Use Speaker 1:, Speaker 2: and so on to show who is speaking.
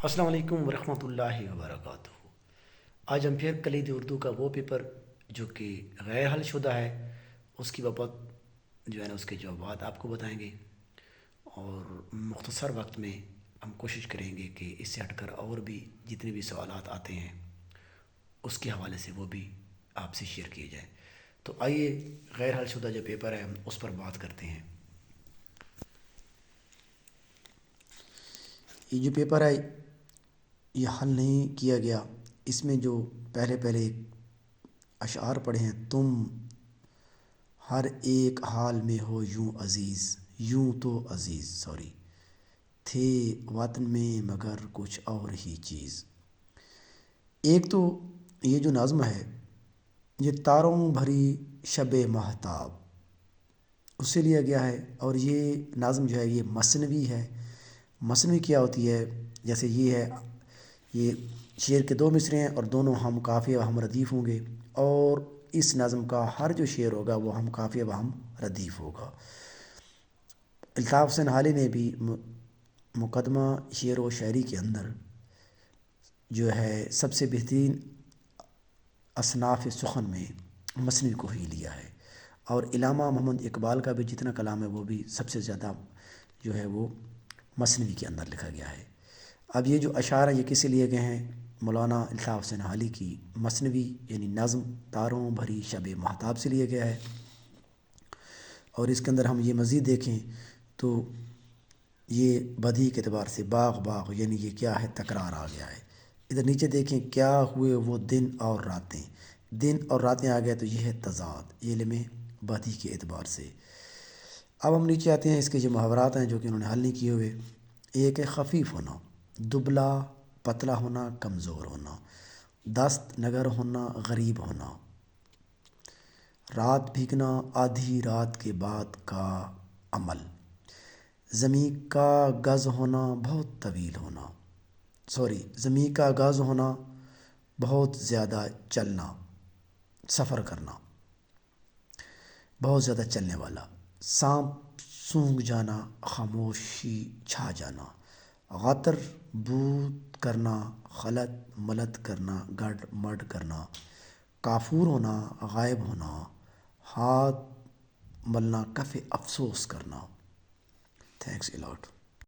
Speaker 1: السلام علیکم ورحمۃ اللہ وبرکاتہ۔ آج ہم پھر کلید اردو کا وہ پیپر جو کہ غیر حل شدہ ہے اس کی بابت جو ہے نا اس کے جوابات آپ کو بتائیں گے، اور مختصر وقت میں ہم کوشش کریں گے کہ اس سے ہٹ کر اور بھی جتنے بھی سوالات آتے ہیں اس کے حوالے سے وہ بھی آپ سے شیئر کیے جائیں۔ تو آئیے غیر حل شدہ جو پیپر ہے ہم اس پر بات کرتے ہیں۔ یہ جو پیپر ہے یہ حل نہیں کیا گیا، اس میں جو پہلے اشعار پڑھے ہیں: تم ہر ایک حال میں ہو یوں عزیز، یوں تو عزیز تھے وطن میں مگر کچھ اور ہی چیز۔ ایک تو یہ جو نظم ہے یہ تاروں بھری شب ماہتاب اس سے لیا گیا ہے، اور یہ نظم جو ہے یہ مثنوی ہے۔ مثنوی کیا ہوتی ہے؟ جیسے یہ شعر کے دو مصرے ہیں اور دونوں ہم قافیہ و ہم ردیف ہوں گے، اور اس نظم کا ہر جو شعر ہوگا وہ ہم قافیہ و ہم ردیف ہوگا۔ الطاف حسین حالی نے بھی مقدمہ شعر و شاعری کے اندر جو ہے سب سے بہترین اصناف سخن میں مثنوی کو ہی لیا ہے، اور علامہ محمد اقبال کا بھی جتنا کلام ہے وہ بھی سب سے زیادہ جو ہے وہ مثنوی کے اندر لکھا گیا ہے۔ اب یہ جو اشعار ہیں یہ کسے لیے گئے ہیں؟ مولانا الطاف حسین حالی کی مثنوی یعنی نظم تاروں بھری شب ماہتاب سے لیا گیا ہے۔ اور اس کے اندر ہم یہ مزید دیکھیں تو یہ بدیہی کے اعتبار سے باغ باغ یعنی یہ کیا ہے؟ تکرار آ گیا ہے۔ ادھر نیچے دیکھیں: کیا ہوئے وہ دن اور راتیں، دن اور راتیں آ گیا تو یہ ہے تضاد، یہ علم بدیہی کے اعتبار سے۔ اب ہم نیچے آتے ہیں، اس کے جو محاورات ہیں جو کہ انہوں نے حل نہیں کیے ہوئے۔ ایک ہے خفیف ہونا، دبلا پتلا ہونا، کمزور ہونا، دست نگر ہونا، غریب ہونا، رات بھیگنا، آدھی رات کے بعد کا عمل، زمیں کا گز ہونا، بہت طویل ہونا، زمیں کا گز ہونا، بہت زیادہ چلنا، سفر کرنا، بہت زیادہ چلنے والا، سانپ سونگھ جانا، خاموشی چھا جانا، غطر بود کرنا، خلط ملط کرنا، گڑ مڈ کرنا، کافور ہونا، غائب ہونا، ہاتھ ملنا، کف افسوس کرنا۔ تھینکس اے لاٹ۔